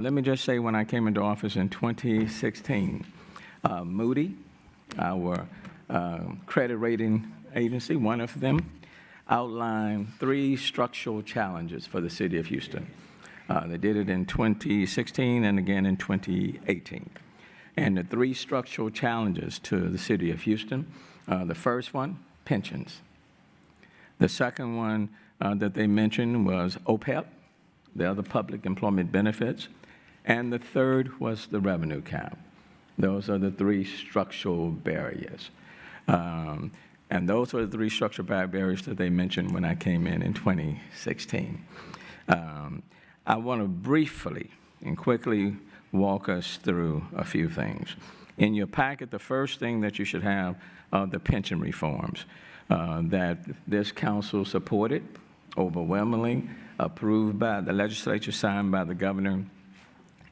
Let me just say, when I came into office in 2016, Moody, our credit rating agency, one of them, outlined 3 structural challenges for the city of Houston. They did it in 2016 and again in 2018. And the 3 structural challenges to the city of Houston, the first one, pensions. The second one that they mentioned was OPEB, the other public employment benefits. And the third was the revenue cap. Those are the 3 structural barriers. And those are the 3 structural barriers that they mentioned when I came in 2016. I want to briefly and quickly walk us through a few things. In your packet, the first thing that you should have are the pension reforms that this council supported, overwhelmingly approved by the legislature, signed by the governor,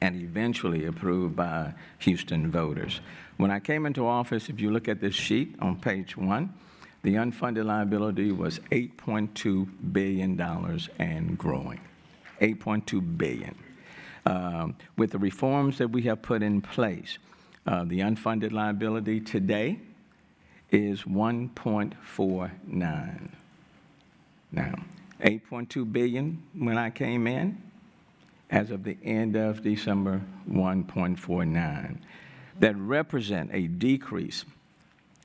and eventually approved by Houston voters. When I came into office, if you look at this sheet on page 1, the unfunded liability was $8.2 billion and growing. $8.2 billion. With the reforms that we have put in place, the unfunded liability today is 1.49. Now, 8.2 billion when I came in. As of the end of December, 1.49. That represent a decrease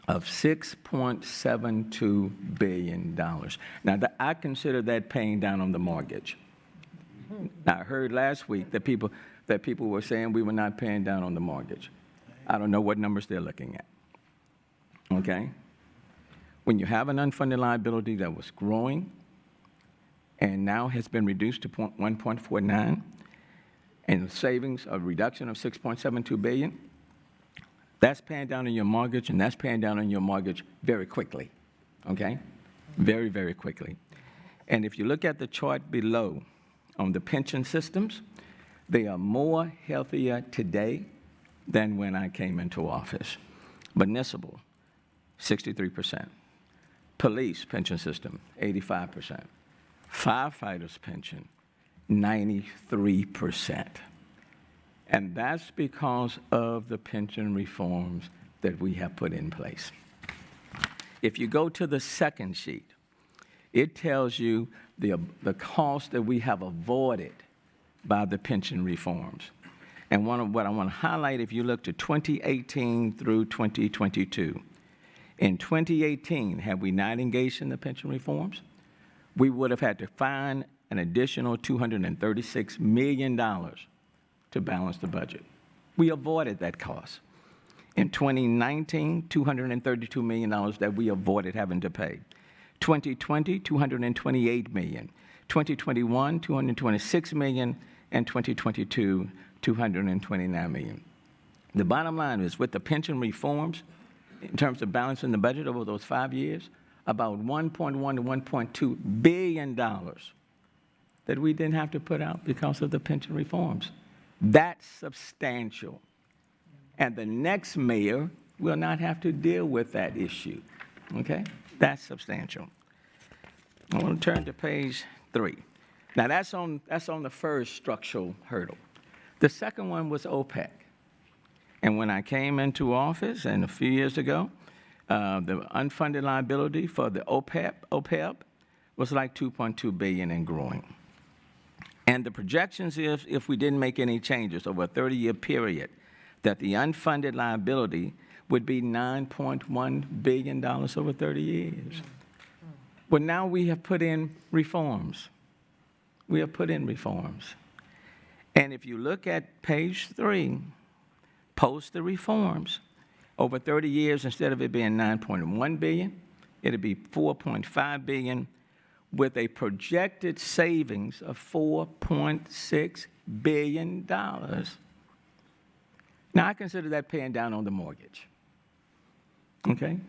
of $6.72 billion. Now, I consider that paying down on the mortgage. Now, I heard last week that people were saying we were not paying down on the mortgage. I don't know what numbers they're looking at. Okay? When you have an unfunded liability that was growing and now has been reduced to 1.49, and savings, a reduction of $6.72 billion, that's paying down on your mortgage, and that's paying down on your mortgage very quickly, okay? Very, very quickly. And if you look at the chart below on the pension systems, they are more healthier today than when I came into office. Municipal, 63%. Police pension system, 85%. Firefighters pension, 93%. And that's because of the pension reforms that we have put in place. If you go to the second sheet, it tells you the cost that we have avoided by the pension reforms. And what I want to highlight, if you look to 2018 through 2022, in 2018, had we not engaged in the pension reforms, we would have had to find an additional $236 million to balance the budget. We avoided that cost. In 2019, $232 million that we avoided having to pay. 2020, $228 million. 2021, $226 million. And 2022, $229 million. The bottom line is, with the pension reforms, in terms of balancing the budget over those 5 years, about $1.1 to $1.2 billion that we didn't have to put out because of the pension reforms. That's substantial. And the next mayor will not have to deal with that issue, okay? That's substantial. I want to turn to page 3. Now, that's on the first structural hurdle. The second one was OPEB. And when I came into office, and a few years ago, the unfunded liability for the OPEB was like $2.2 billion and growing. And the projections is, if we didn't make any changes over a 30-year period, that the unfunded liability would be $9.1 billion over 30 years. Well, now we have put in reforms. We have put in reforms. And if you look at page 3, post the reforms, over 30 years, instead of it being $9.1 billion, it'll be $4.5 billion, with a projected savings of $4.6 billion. Now, I consider that paying down on the mortgage, okay?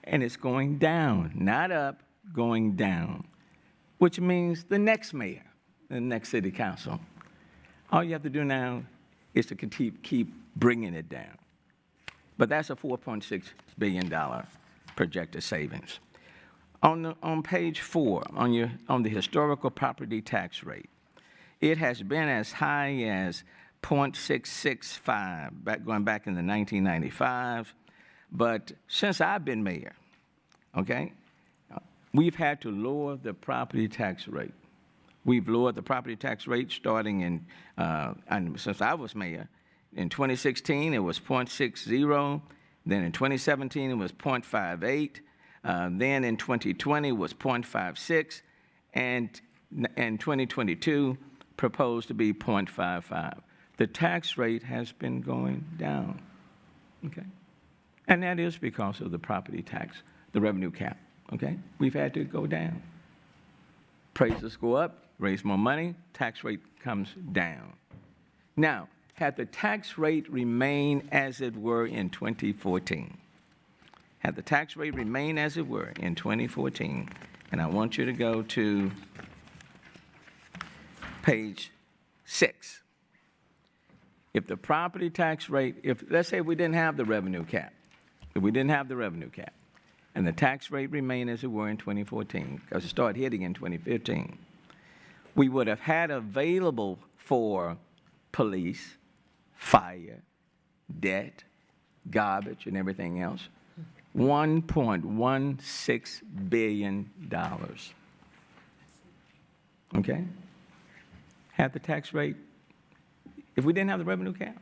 And it's going down, not up, going down, which means the next mayor, the next city council, all you have to do now is to keep bringing it down. But that's a $4.6 billion projected savings. On page 4, on the historical property tax rate, it has been as high as 0.665, going back in the 1995. But since I've been mayor, okay, we've had to lower the property tax rate. We've lowered the property tax rate starting in, and since I was mayor. In 2016, it was 0.60. Then in 2017, it was 0.58. Then in 2020, it was 0.56. And in 2022, proposed to be 0.55. The tax rate has been going down, okay? And that is because of the property tax, the revenue cap, okay? We've had to go down. Prices go up, raise more money, tax rate comes down. Now, had the tax rate remained as it were in 2014, had the tax rate remained as it were in 2014, and I want you to go to page 6. If the property tax rate, if let's say we didn't have the revenue cap, if we didn't have the revenue cap, and the tax rate remained as it were in 2014, because it started hitting in 2015, we would have had available for police, fire, debt, garbage, and everything else, $1.16 billion. Okay? Had the tax rate, if we didn't have the revenue cap,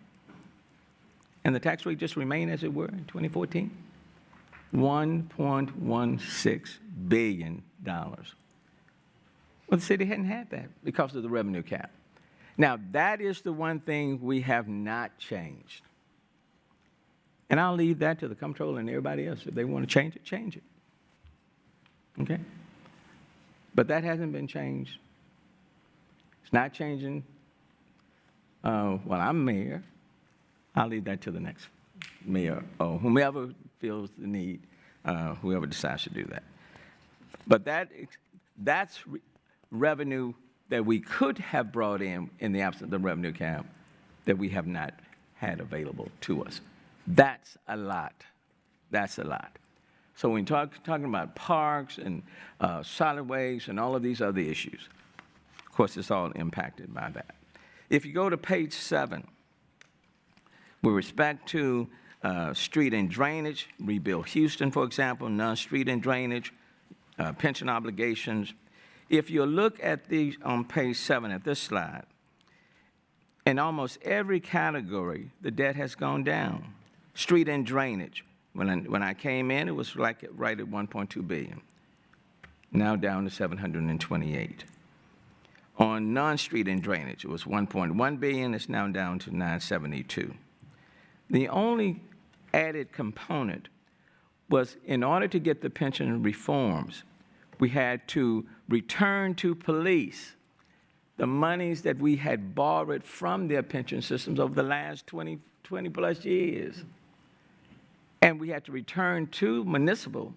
and the tax rate just remained as it were in 2014, $1.16 billion. Well, the city hadn't had that because of the revenue cap. Now, that is the one thing we have not changed. And I'll leave that to the comptroller and everybody else. If they want to change it, change it. Okay? But that hasn't been changed. It's not changing. Well, I'm mayor. I'll leave that to the next mayor or whomever feels the need, whoever decides to do that. But that's revenue that we could have brought in the absence of the revenue cap that we have not had available to us. That's a lot. That's a lot. So when you're talking about parks and solid waste and all of these other issues, of course, it's all impacted by that. If you go to page 7, with respect to street and drainage, Rebuild Houston, for example, non-street and drainage, pension obligations. If you look at these on page 7 at this slide, in almost every category, the debt has gone down. Street and drainage, when I came in, it was like right at $1.2 billion. Now down to 728. On non-street and drainage, it was $1.1 billion. It's now down to 972. The only added component was in order to get the pension reforms, we had to return to police the monies that we had borrowed from their pension systems over the last 20 plus years. And we had to return to municipal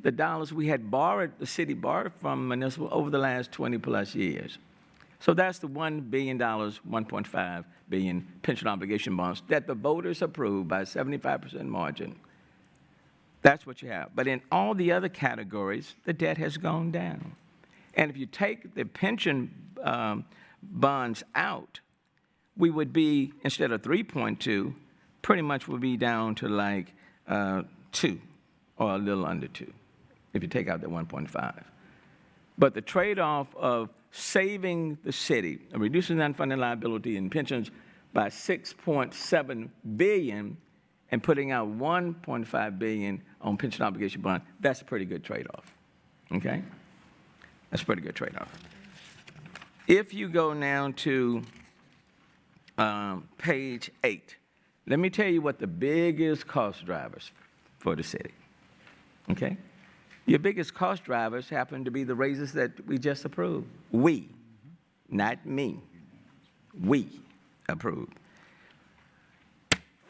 the dollars we had borrowed, the city borrowed from municipal over the last 20 plus years. So that's the $1 billion, $1.5 billion pension obligation bonds that the voters approved by a 75% margin. That's what you have. But in all the other categories, the debt has gone down. And if you take the pension bonds out, we would be, instead of 3.2, pretty much would be down to like 2 or a little under 2, if you take out the 1.5. But the trade-off of saving the city, reducing the unfunded liability in pensions by $6.7 billion and putting out $1.5 billion on pension obligation bond, that's a pretty good trade-off, okay? That's a pretty good trade-off. If you go now to page 8, let me tell you what the biggest cost drivers for the city, okay? Your biggest cost drivers happen to be the raises that we just approved. We, not me. We approved.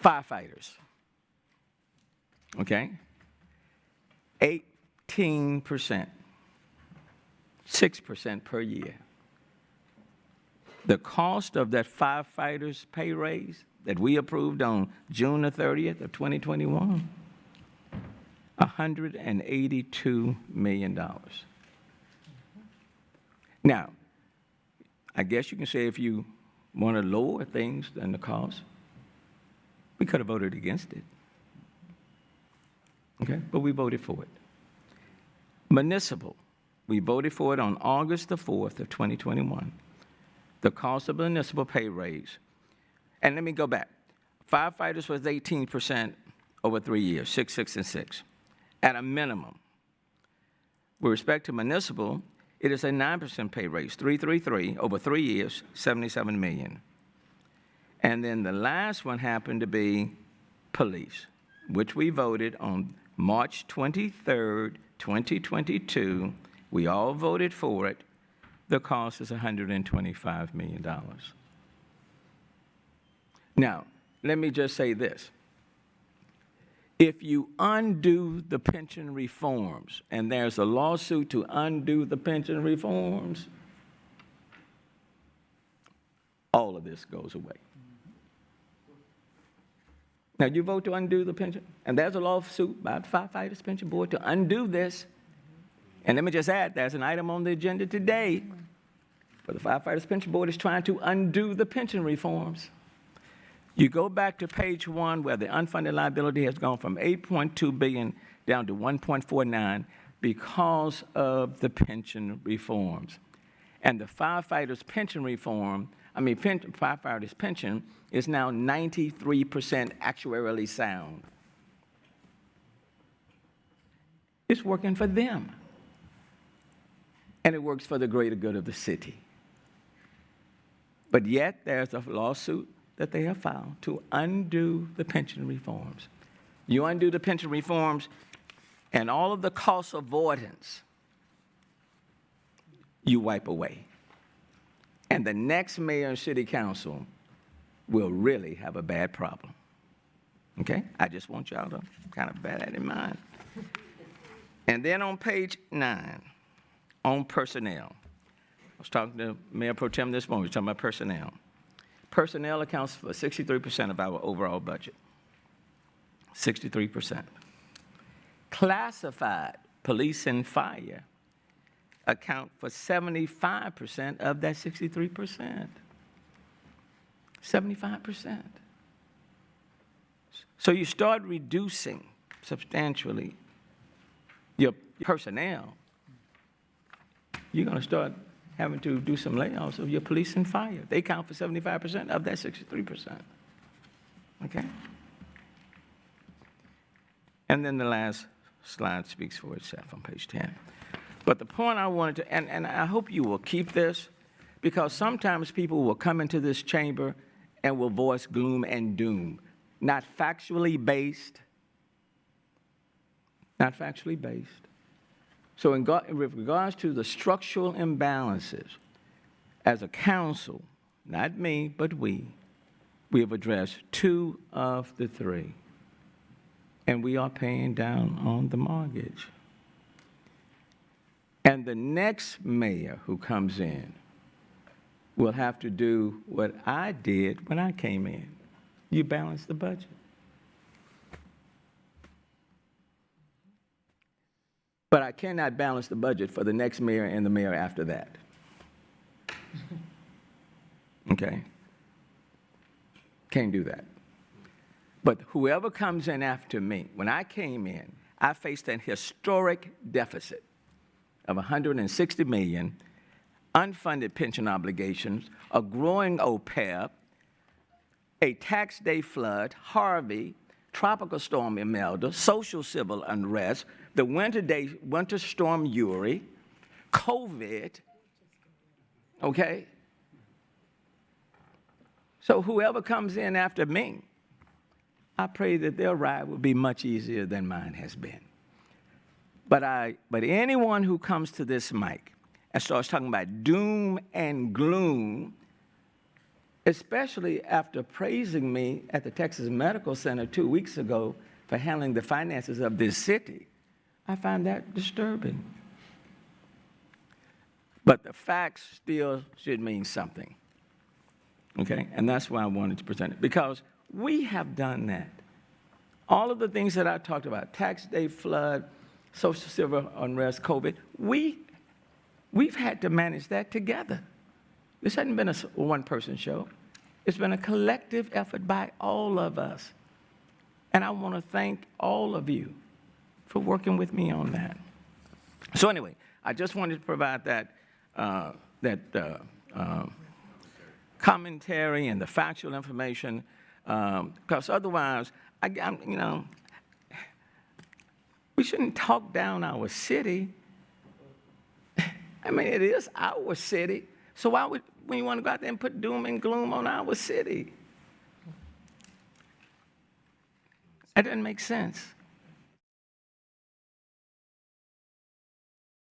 Firefighters, okay? 18%, 6% per year. The cost of that firefighters' pay raise that we approved on June the 30th of 2021, $182 million. Now, I guess you can say if you one of the lower things than the cost. We could have voted against it. Okay, but we voted for it. Municipal, we voted for it on August the 4th of 2021. The cost of municipal pay raise. And let me go back. Firefighters was 18% over 3 years, 6, 6, and 6, at a minimum. With respect to municipal, it is a 9% pay raise, 333 over 3 years, 77 million. And then the last one happened to be police, which we voted on March 23rd, 2022. We all voted for it. The cost is $125 million. Now, let me just say this. If you undo the pension reforms, and there's a lawsuit to undo the pension reforms, all of this goes away. Now, you vote to undo the pension, and there's a lawsuit by the Firefighters Pension Board to undo this. And let me just add, there's an item on the agenda today where the Firefighters Pension Board is trying to undo the pension reforms. You go back to page 1 where the unfunded liability has gone from $8.2 billion down to $1.49 because of the pension reforms. And the firefighters' pension reform, firefighters' pension is now 93% actuarially sound. It's working for them. And it works for the greater good of the city. But yet, there's a lawsuit that they have filed to undo the pension reforms. You undo the pension reforms, and all of the cost avoidance you wipe away. And the next mayor and city council will really have a bad problem. Okay? I just want y'all to kind of bear that in mind. And then on page 9, on personnel. I was talking to Mayor Pro Tem this morning. We were talking about personnel. Personnel accounts for 63% of our overall budget. 63%. Classified police and fire account for 75% of that 63%. 75%. So you start reducing substantially your personnel, you're going to start having to do some layoffs of your police and fire. They count for 75% of that 63%. Okay? And then the last slide speaks for itself on page 10. But the point I wanted to, and I hope you will keep this, because sometimes people will come into this chamber and will voice gloom and doom, not factually based. Not factually based. So with regards to the structural imbalances, as a council, not me, but we have addressed 2 of the 3. And we are paying down on the mortgage. And the next mayor who comes in will have to do what I did when I came in. You balance the budget. But I cannot balance the budget for the next mayor and the mayor after that. Okay? Can't do that. But whoever comes in after me, when I came in, I faced an historic deficit of $160 million, unfunded pension obligations, a growing OPEB, a tax day flood, Harvey, tropical storm Imelda, social civil unrest, the winter storm Uri, COVID, okay? So whoever comes in after me, I pray that their ride will be much easier than mine has been. But anyone who comes to this mic and starts talking about doom and gloom, especially after praising me at the Texas Medical Center 2 weeks ago for handling the finances of this city, I find that disturbing. But the facts still should mean something, okay? And that's why I wanted to present it, because we have done that. All of the things that I talked about, tax day flood, social civil unrest, COVID, we've had to manage that together. This hasn't been a one-person show. It's been a collective effort by all of us. And I want to thank all of you for working with me on that. So anyway, I just wanted to provide that, commentary and the factual information, because otherwise, we shouldn't talk down our city. I mean, it is our city. So why would we want to go out there and put doom and gloom on our city? That doesn't make sense.